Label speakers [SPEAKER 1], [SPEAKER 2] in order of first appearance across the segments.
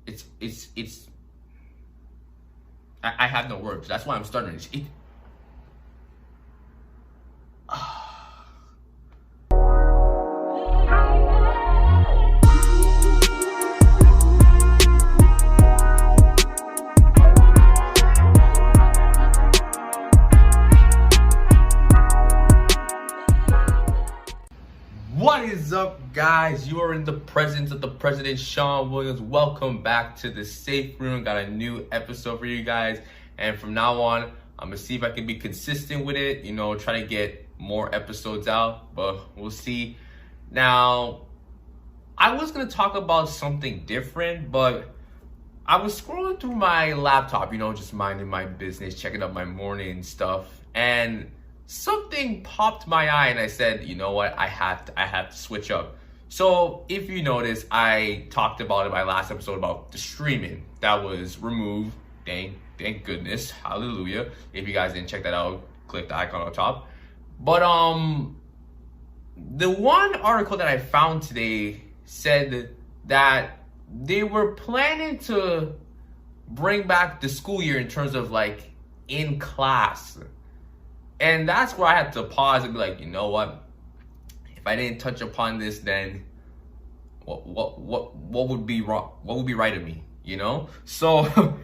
[SPEAKER 1] it's I have no words. That's why I'm stuttering. What is up, guys? You are in the presence of the President Sean Williams. Welcome back to the Safe Room. Got a new episode for you guys, and from now on, I'm gonna see if I can be consistent with it. Try to get more episodes out, but we'll see. Now, I was gonna talk about something different, but I was scrolling through my laptop, just minding my business, checking up my morning stuff, and something popped my eye, and I said, you know what, I have to switch up. So if you notice, I talked about in my last episode about the streaming that was removed. Thank goodness, hallelujah. If you guys didn't check that out, click the icon on top. But the one article that I found today said that they were planning to bring back the school year in terms of like in class. And that's where I had to pause and be like, you know what? If I didn't touch upon this, then what would be wrong? What would be right of me? So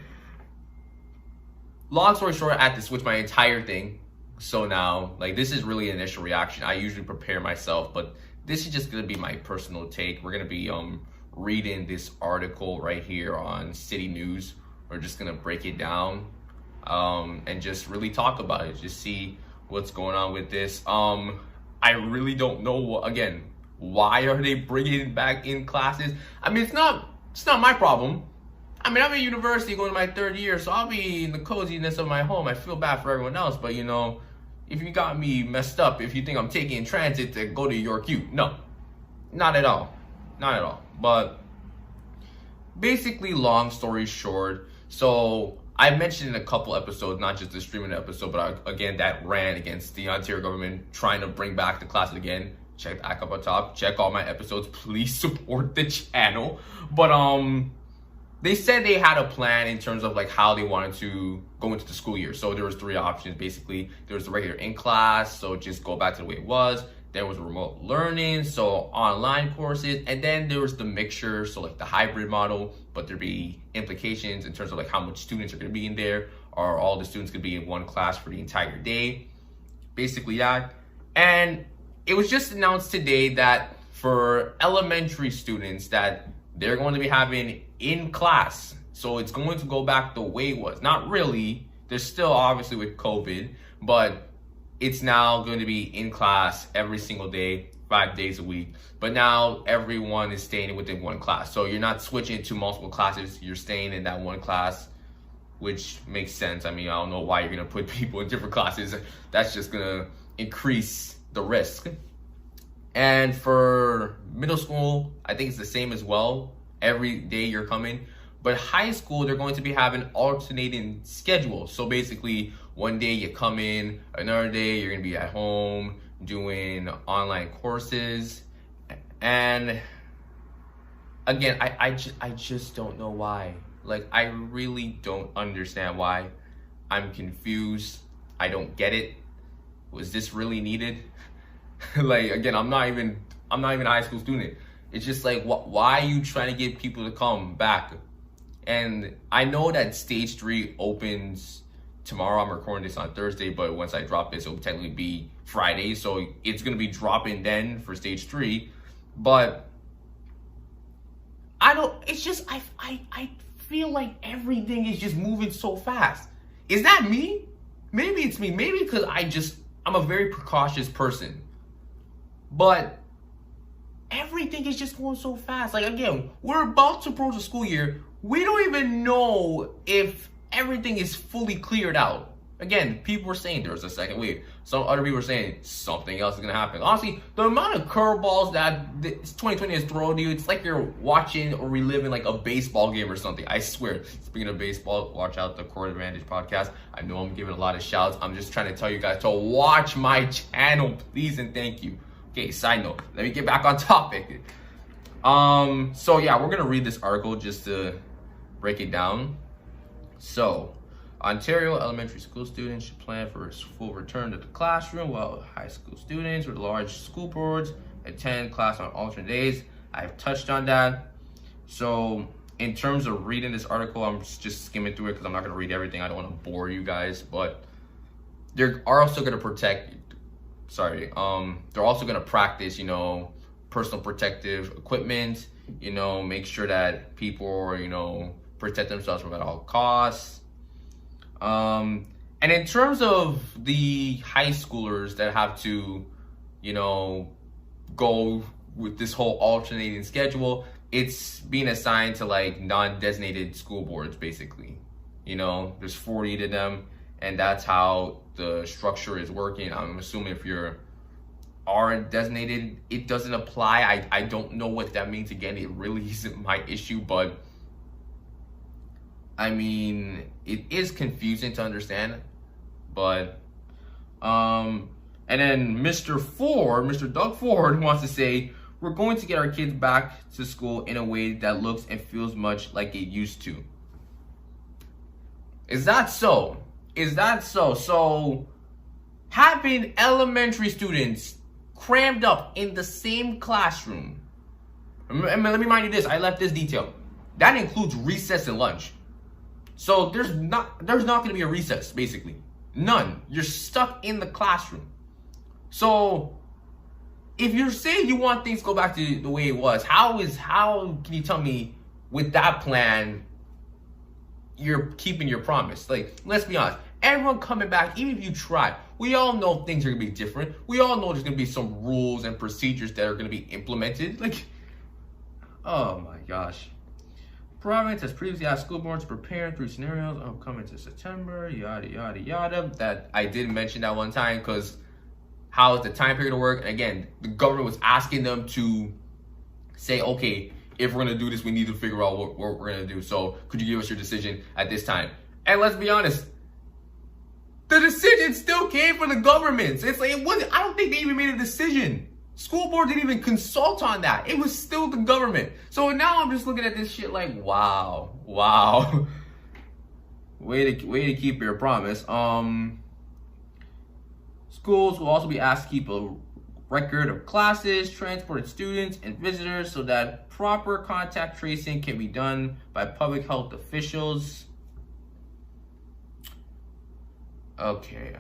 [SPEAKER 1] long story short, I had to switch my entire thing. So now, this is really an initial reaction. I usually prepare myself, but this is just gonna be my personal take. We're gonna be reading this article right here on City News. We're just gonna break it down and just really talk about it. Just see what's going on with this. I really don't know why are they bringing it back in classes? I mean, it's not my problem. I mean, I'm at university going to my third year, so I'll be in the coziness of my home. I feel bad for everyone else, but if you got me messed up, if you think I'm taking transit to go to York U, no, not at all. But basically, long story short, so I mentioned in a couple episodes, not just the streaming episode, but again, that ran against the Ontario government trying to bring back the classes again. Check the icon up on top. Check all my episodes. Please support the channel. But they said they had a plan in terms of how they wanted to go into the school year. So there was three options. Basically, there was the regular in class, so just go back to the way it was. There was remote learning, so online courses, and then there was the mixture, so the hybrid model, but there'd be implications in terms of how much students are gonna be in there, or all the students could be in one class for the entire day, basically that. And it was just announced today that for elementary students that they're going to be having in class, so it's going to go back the way it was. Not really, there's still obviously with COVID, but it's now going to be in class every single day, 5 days a week. But now everyone is staying within one class. So you're not switching to multiple classes. You're staying in that one class, which makes sense. I mean, I don't know why you're going to put people in different classes. That's just going to increase the risk. And for middle school, I think it's the same as well. Every day you're coming. But high school, they're going to be having alternating schedules. So basically, one day you come in, another day you're gonna be at home doing online courses. And again, I just don't know why. I really don't understand why. I'm confused. I don't get it. Was this really needed? Again, I'm not even a high school student. It's just why are you trying to get people to come back? And I know that stage 3 opens tomorrow. I'm recording this on Thursday, but once I drop this, it'll technically be Friday. So it's going to be dropping then for stage 3. But it's just, I feel like everything is just moving so fast. Is that me? Maybe it's me. Maybe because I'm a very precautious person. But everything is just going so fast. Again, we're about to approach the school year. We don't even know if everything is fully cleared out. Again, people were saying there's a second wave. Some other people were saying something else is going to happen. Honestly, the amount of curveballs that 2020 has thrown you, it's like you're watching or reliving a baseball game or something. I swear. Speaking of baseball, watch out the Court Advantage podcast. I know I'm giving a lot of shouts. I'm just trying to tell you guys to watch my channel, please and thank you. Okay, side note. Let me get back on topic. So yeah, we're going to read this article just to break it down. So, Ontario elementary school students should plan for a full return to the classroom, while high school students with large school boards attend class on alternate days. I've touched on that. So, in terms of reading this article, I'm just skimming through it because I'm not going to read everything. I don't want to bore you guys, but they're also going to they're also going to practice, personal protective equipment, make sure that people, protect themselves from at all costs. And in terms of the high schoolers that have to, go with this whole alternating schedule, it's being assigned to like non-designated school boards, basically. There's 40 of them, and that's how the structure is working. I'm assuming if you're designated, it doesn't apply. I don't know what that means. Again, it really isn't my issue, but I mean, it is confusing to understand. But and then Mr. Doug Ford wants to say, we're going to get our kids back to school in a way that looks and feels much like it used to. Is that so? So having elementary students crammed up in the same classroom. Let me remind you this. I left this detail. That includes recess and lunch. So there's not going to be a recess, basically. None. You're stuck in the classroom. So if you're saying you want things to go back to the way it was, how can you tell me with that plan you're keeping your promise? Like, let's be honest. Everyone coming back, even if you try, we all know things are going to be different. We all know there's going to be some rules and procedures that are going to be implemented. Like, oh my gosh. Province has previously asked school boards to prepare 3 scenarios upcoming to September, yada, yada, yada. That I did mention that one time because how is the time period to work? And again, the government was asking them to say, okay, if we're going to do this, we need to figure out what we're going to do. So could you give us your decision at this time? And let's be honest, the decision still came from the government. It's like, I don't think they even made a decision. School board didn't even consult on that. It was still the government. So now I'm just looking at this shit like, wow. Way to keep your promise. Schools will also be asked to keep a record of classes, transported students, and visitors so that proper contact tracing can be done by public health officials. Okay.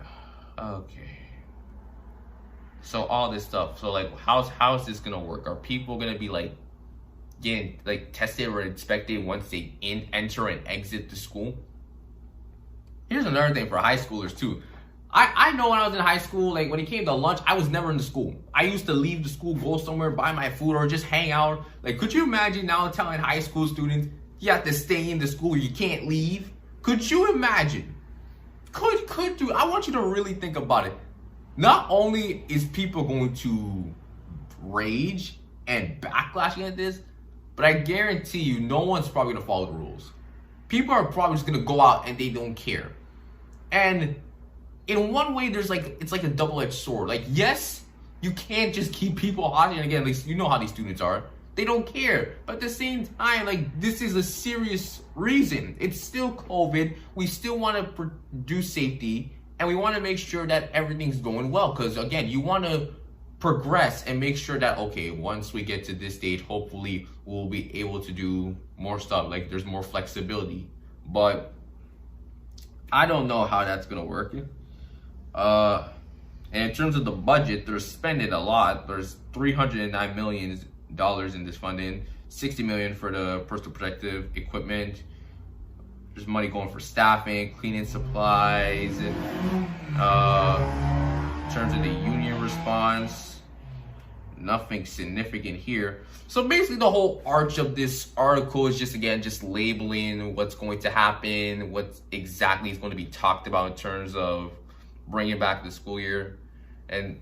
[SPEAKER 1] So all this stuff. So like, how's this gonna work? Are people gonna be like getting like tested or inspected once they enter and exit the school? Here's another thing for high schoolers too. I know when I was in high school, like when it came to lunch, I was never in the school. I used to leave the school, go somewhere, buy my food, or just hang out. Like, could you imagine now telling high school students you have to stay in the school, you can't leave? Could you imagine? Could you? I want you to really think about it. Not only is people going to rage and backlash against this, but I guarantee you no one's probably going to follow the rules. People are probably just going to go out and they don't care. And in one way, it's like a double-edged sword. Like, yes, you can't just keep people hostage. And again, at least you know how these students are. They don't care. But at the same time, like, this is a serious reason. It's still COVID. We still want to produce safety. And we want to make sure that everything's going well. Because, again, you want to progress and make sure that, okay, once we get to this stage, hopefully we'll be able to do more stuff. Like, there's more flexibility. But I don't know how that's going to work. And in terms of the budget, they're spending a lot. There's $309 million in this funding, $60 million for the personal protective equipment. There's money going for staffing, cleaning supplies, and in terms of the union response, nothing significant here. So basically the whole arch of this article is just labeling what's going to happen, what exactly is going to be talked about in terms of bringing back the school year. And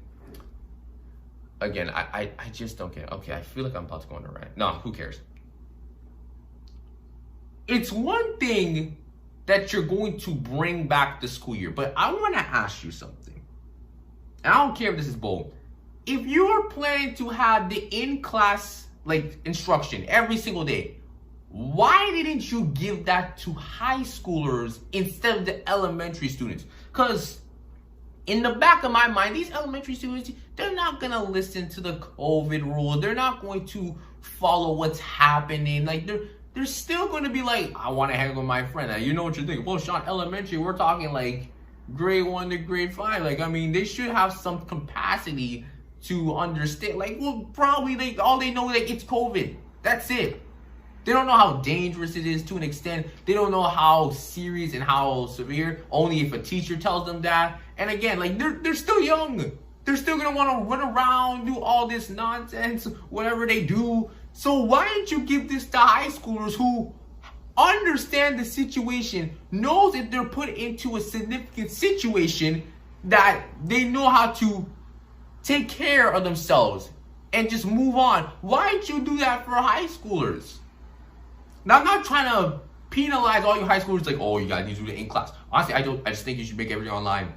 [SPEAKER 1] again, I just don't get it. Okay, I feel like I'm about to go on a rant. No, who cares? It's one thing that you're going to bring back the school year, but I want to ask you something. And I don't care if this is bold. If you're planning to have the in-class like instruction every single day, why didn't you give that to high schoolers instead of the elementary students? Because in the back of my mind, these elementary students, they're not going to listen to the COVID rule. They're not going to follow what's happening. Like, they're still going to be like, I want to hang with my friend. Now, you know what you're thinking. Well, Sean, elementary, we're talking like grade 1 to grade 5. Like, I mean, they should have some capacity to understand. Like, well, probably all they know, like, it's COVID. That's it. They don't know how dangerous it is to an extent. They don't know how serious and how severe. Only if a teacher tells them that. And again, like, they're still young. They're still going to want to run around, do all this nonsense, whatever they do. So why don't you give this to high schoolers who understand the situation, knows that they're put into a significant situation, that they know how to take care of themselves and just move on? Why don't you do that for high schoolers? Now, I'm not trying to penalize all you high schoolers like, oh, you guys need to do it in class. Honestly, I just think you should make everything online.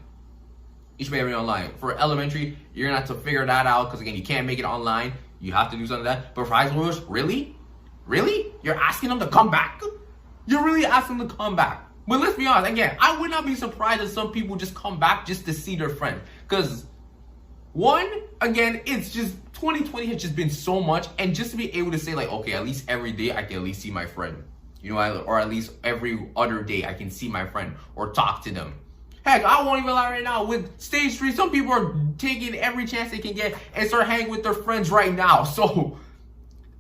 [SPEAKER 1] You should make everything online. For elementary, you're going to have to figure that out because, again, you can't make it online. You have to do something like that. But for high schoolers, really? Really? You're asking them to come back? You're really asking them to come back. But let's be honest, again, I would not be surprised if some people just come back just to see their friend. Because, one, again, it's just 2020 has just been so much. And just to be able to say, like, okay, at least every day I can at least see my friend. You know, or at least every other day I can see my friend or talk to them. Heck, I won't even lie right now. With stage 3, some people are taking every chance they can get and start hanging with their friends right now. So,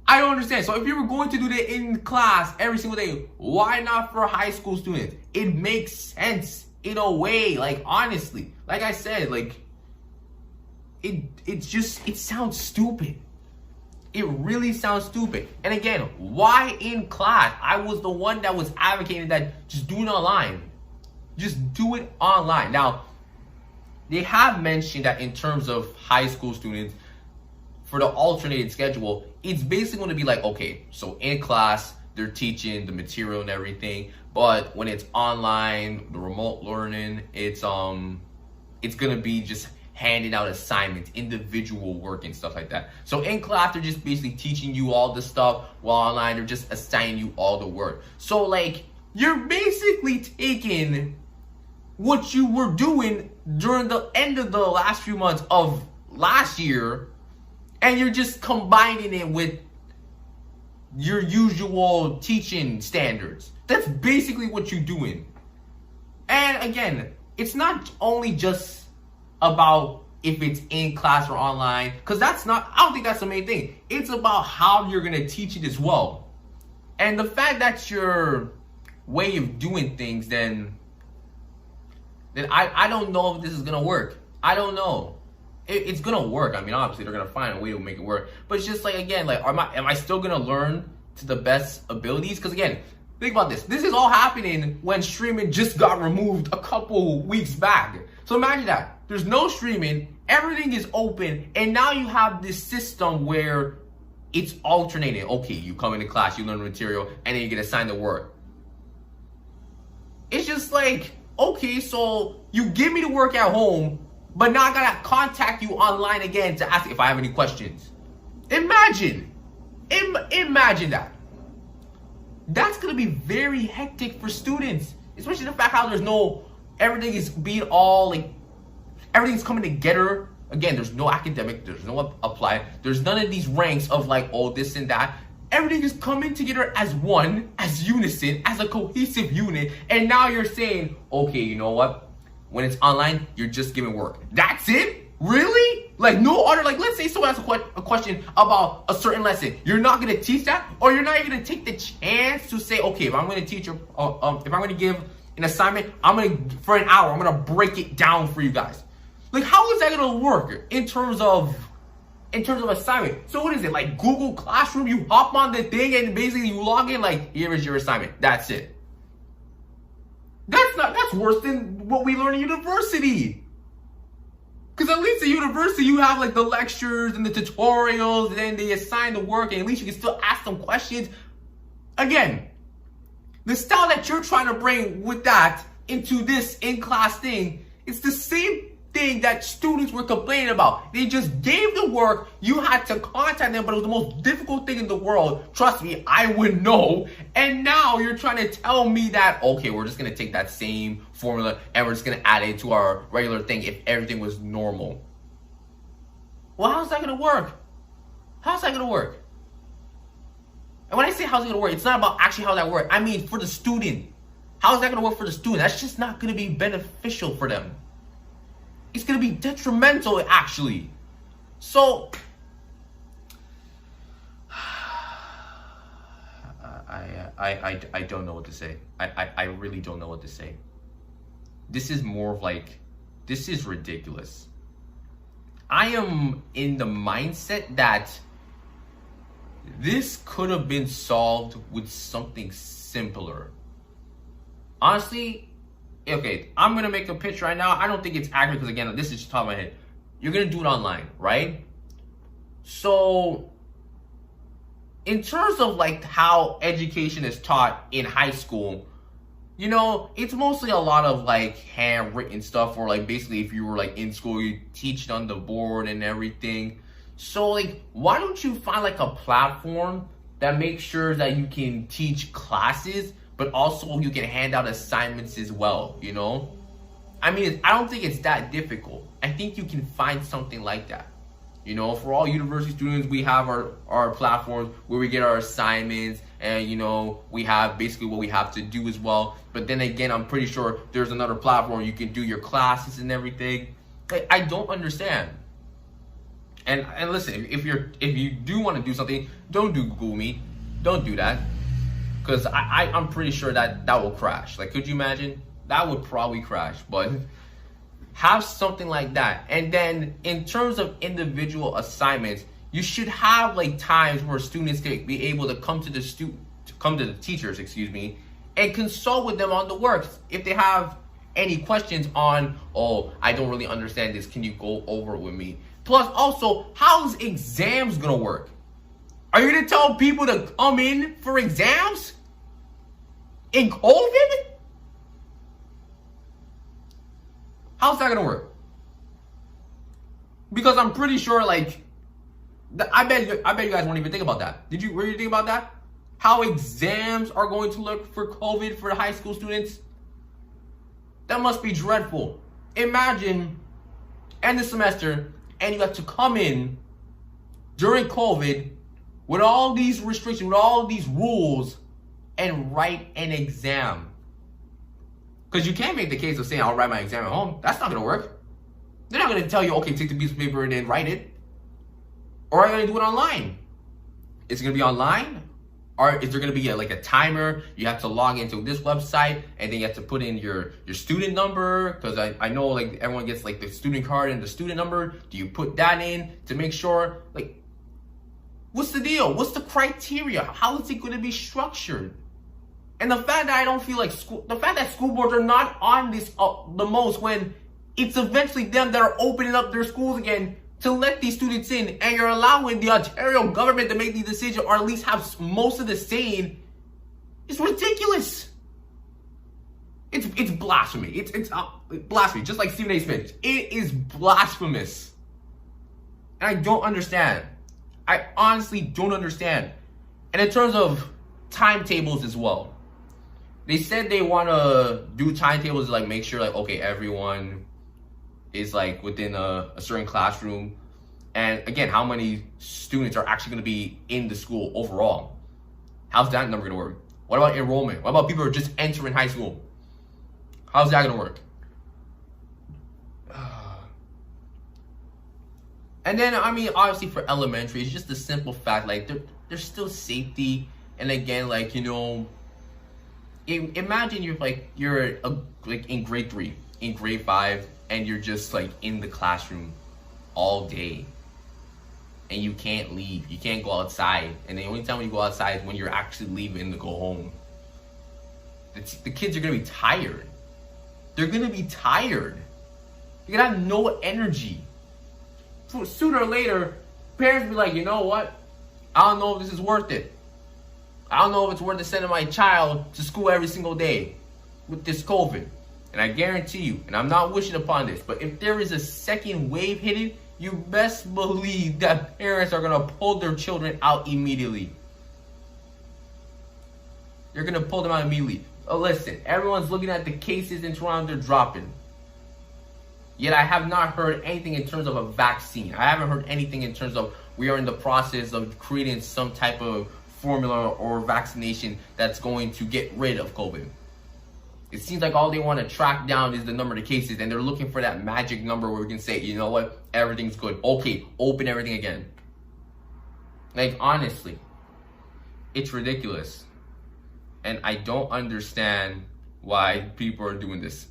[SPEAKER 1] I don't understand. So, if you were going to do that in class every single day, why not for high school students? It makes sense in a way. Like, honestly. Like I said, like, it sounds stupid. It really sounds stupid. And again, why in class? I was the one that was advocating that just do it online. Just do it online. Now, they have mentioned that in terms of high school students, for the alternated schedule, it's basically going to be like, okay, so in class, they're teaching the material and everything, but when it's online, the remote learning, it's going to be just handing out assignments, individual work and stuff like that. So in class, they're just basically teaching you all the stuff, while online, they're just assigning you all the work. So, like, you're basically taking what you were doing during the end of the last few months of last year, and you're just combining it with your usual teaching standards. That's basically what you're doing. And again, it's not only just about if it's in class or online, because I don't think that's the main thing. It's about how you're going to teach it as well. And the fact that's your way of doing things, then I don't know if this is going to work. I don't know. It's going to work. I mean, obviously, they're going to find a way to make it work. But it's just like, again, like, am I still going to learn to the best abilities? Because, again, think about this. This is all happening when streaming just got removed a couple weeks back. So imagine that. There's no streaming. Everything is open. And now you have this system where it's alternating. Okay, you come into class, you learn the material, and then you get assigned the work. It's just like, okay, so you give me the work at home, but now I gotta contact you online again to ask if I have any questions. Imagine that. That's gonna be very hectic for students, especially the fact how everything is being everything's coming together. Again, there's no academic, there's no applied, there's none of these ranks of like, oh, this and that. Everything is coming together as one, as unison, as a cohesive unit. And now you're saying, okay, you know what? When it's online, you're just giving work. That's it? Really? Like no other, like let's say someone has a question about a certain lesson. You're not going to teach that? Or you're not even going to take the chance to say, okay, if I'm going to teach, if I'm going to give an assignment, for an hour, I'm going to break it down for you guys. Like how is that going to work in terms of assignment? So what is it, like Google Classroom? You hop on the thing and basically you log in like, here is your assignment. That's it. That's worse than what we learn in university. Because at least at university you have like the lectures and the tutorials, and then they assign the work, and at least you can still ask them questions. Again, the style that you're trying to bring with that into this in-class thing, it's the same thing that students were complaining about. They just gave the work, you had to contact them, but it was the most difficult thing in the world. Trust me, I would know. And now you're trying to tell me that, okay, we're just gonna take that same formula and we're just gonna add it to our regular thing if everything was normal. Well, how's that gonna work? How's that gonna work? And when I say how's it gonna work, it's not about actually how that works. I mean for the student. How's that gonna work for the student? That's just not gonna be beneficial for them. It's gonna be detrimental, actually. So, I don't know what to say. I really don't know what to say. This is more of like, this is ridiculous. I am in the mindset that this could have been solved with something simpler. Honestly, okay, I'm gonna make a pitch right now. I don't think it's accurate because again, this is just top of my head. You're gonna do it online, right? So, in terms of like how education is taught in high school, you know, it's mostly a lot of like handwritten stuff, or like basically if you were like in school, you teach it on the board and everything. So like, why don't you find like a platform that makes sure that you can teach classes, but also you can hand out assignments as well, you know? I mean, I don't think it's that difficult. I think you can find something like that. You know, for all university students, we have our platforms where we get our assignments and, you know, we have basically what we have to do as well. But then again, I'm pretty sure there's another platform you can do your classes and everything. I don't understand. And listen, if you do want to do something, don't do Google Meet. Don't do that. Because I'm pretty sure that will crash. Like, could you imagine? That would probably crash. But have something like that. And then in terms of individual assignments, you should have like times where students can be able to come to the teachers, and consult with them on the works. If they have any questions on, oh, I don't really understand this, can you go over it with me? Plus also, how's exams gonna work? Are you gonna tell people to come in for exams in COVID? How's that gonna work? Because I'm pretty sure, like, I bet you guys won't even think about that. Were you thinking about that? How exams are going to look for COVID for the high school students? That must be dreadful. Imagine end of semester and you have to come in during COVID with all these restrictions, with all these rules, and write an exam. Because you can't make the case of saying, I'll write my exam at home. That's not going to work. They're not going to tell you, okay, take the piece of paper and then write it. Or are you going to do it online? Is it going to be online? Or is there going to be like a timer? You have to log into this website and then you have to put in your student number. Because I know like everyone gets like the student card and the student number. Do you put that in to make sure? Like, what's the deal? What's the criteria? How is it going to be structured? And the fact that I don't feel like the fact that school boards are not on this the most, when it's eventually them that are opening up their schools again to let these students in, and you're allowing the Ontario government to make these decisions, or at least have most of the say, is ridiculous. It's blasphemy. It's blasphemy. Just like Stephen A. Smith, it is blasphemous. And I don't understand. I honestly don't understand. And in terms of timetables as well, they said they want to do timetables to like make sure like, okay, everyone is like within a certain classroom. And again, how many students are actually going to be in the school overall? How's that number going to work? What about enrollment? What about people who are just entering high school? How's that going to work? And then, I mean, obviously for elementary, it's just the simple fact, like, there's still safety. And again, like, you know, imagine you're like in grade 3, in grade 5, and you're just like in the classroom all day. And you can't leave. You can't go outside. And the only time when you go outside is when you're actually leaving to go home. The kids are going to be tired. They're going to be tired. You're going to have no energy. So sooner or later, parents be like, you know what? I don't know if this is worth it. I don't know if it's worth it sending my child to school every single day with this COVID. And I guarantee you, and I'm not wishing upon this, but if there is a second wave hitting, you best believe that parents are going to pull their children out immediately. They're going to pull them out immediately. Oh, listen, everyone's looking at the cases in Toronto, they're dropping. Yet I have not heard anything in terms of a vaccine. I haven't heard anything in terms of we are in the process of creating some type of formula or vaccination that's going to get rid of COVID. It seems like all they want to track down is the number of cases, and they're looking for that magic number where we can say, you know what, everything's good. Okay, open everything again. Like, honestly, it's ridiculous. And I don't understand why people are doing this.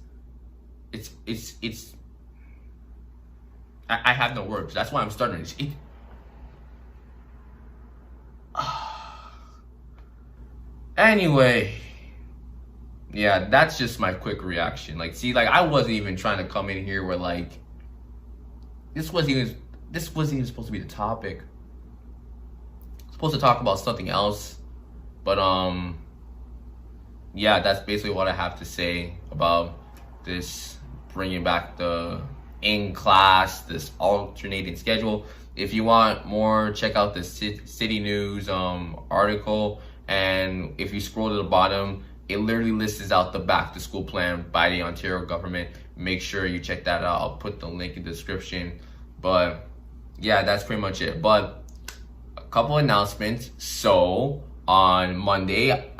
[SPEAKER 1] I have no words. That's why I'm stuttering. Anyway, yeah, that's just my quick reaction. Like, see, like, I wasn't even trying to come in here where, like, this wasn't even supposed to be the topic. I'm supposed to talk about something else, but yeah, that's basically what I have to say about this bringing back the in class, this alternating schedule. If you want more, check out the City News article, and if you scroll to the bottom, it literally lists out the back to school plan by the Ontario government. Make sure you check that out. I'll put the link in the description. But yeah, that's pretty much it. But a couple announcements. So on Monday,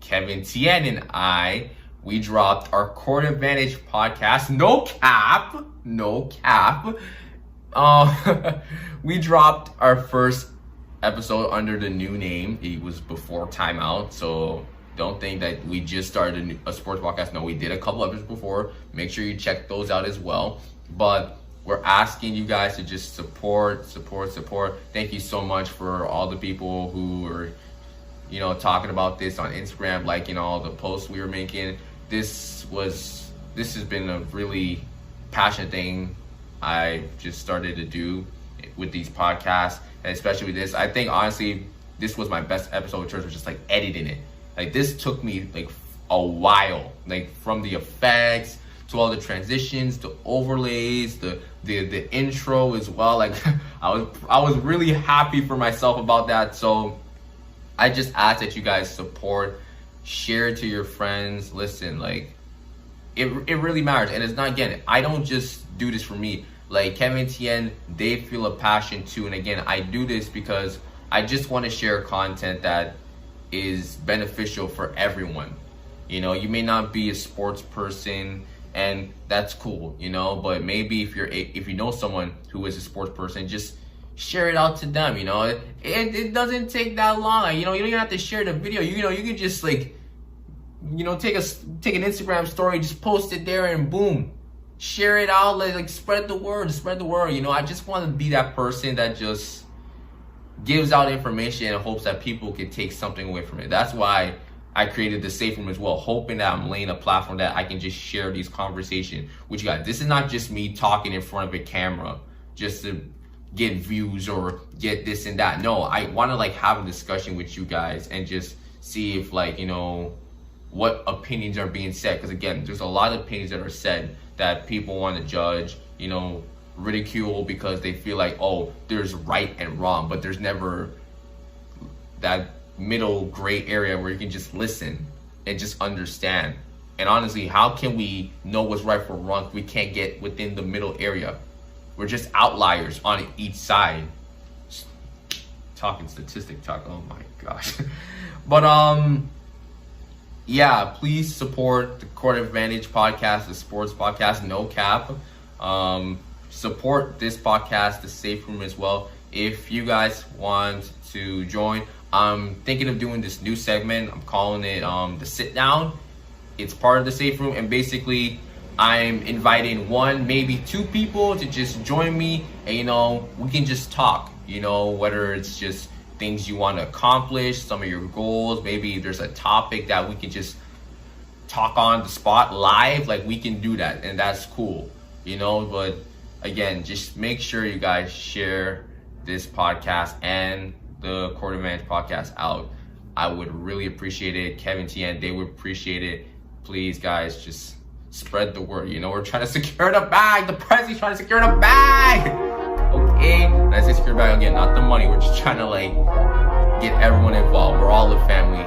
[SPEAKER 1] Kevin Tien and I, we dropped our Court Advantage podcast. No cap. We dropped our first episode under the new name. It was before timeout, so don't think that we just started a sports podcast. No, we did a couple episodes before. Make sure you check those out as well. But we're asking you guys to just support. Thank you so much for all the people who are, you know, talking about this on Instagram, liking all the posts we were making. This has been a really passionate thing I just started to do with these podcasts, and especially with this. I think honestly, this was my best episode with church, was just like editing it. Like, this took me like a while, like from the effects to all the transitions, the overlays, the intro as well. Like, I was really happy for myself about that. So I just ask that you guys support, share it to your friends. Listen, like, it really matters. And it's not, again, I don't just do this for me. Like, Kevin Tien, they feel a passion too. And again, I do this because I just want to share content that is beneficial for everyone. You know, you may not be a sports person, and that's cool, you know, but maybe if you know someone who is a sports person, just share it out to them. You know, it doesn't take that long. Like, you know, you don't even have to share the video. You know, you can just, like, you know, take an Instagram story, just post it there, and boom, share it out. Like spread the word. You know, I just want to be that person that just gives out information in hopes that people can take something away from it. That's why I created the Safe Room as well, hoping that I'm laying a platform that I can just share these conversations with you guys. This is not just me talking in front of a camera just to get views or get this and that. No, I want to, like, have a discussion with you guys and just see if, like, you know, what opinions are being said. Because again, there's a lot of opinions that are said that people want to judge, you know, ridicule, because they feel like, oh, there's right and wrong, but there's never that middle gray area where you can just listen and just understand. And honestly, how can we know what's right from wrong if we can't get within the middle area? We're just outliers on each side. Talking statistic talk, oh my gosh. But yeah, please support the Court Advantage podcast, the sports podcast, no cap. Support this podcast, the Safe Room, as well. If you guys want to join, I'm thinking of doing this new segment. I'm calling it the Sit Down. It's part of the Safe Room, and basically I'm inviting one, maybe two people to just join me, and, you know, we can just talk, you know, whether it's just things you want to accomplish, some of your goals, maybe there's a topic that we can just talk on the spot live, like, we can do that, and that's cool, you know. But again, just make sure you guys share this podcast and the Court Advantage podcast out. I would really appreciate it. Kevin Tien, they would appreciate it. please, guys, just spread the word. You know, we're trying to secure the bag. The president's trying to secure the bag. Okay, when I say secure the bag again, not the money. We're just trying to like get everyone involved. We're all a family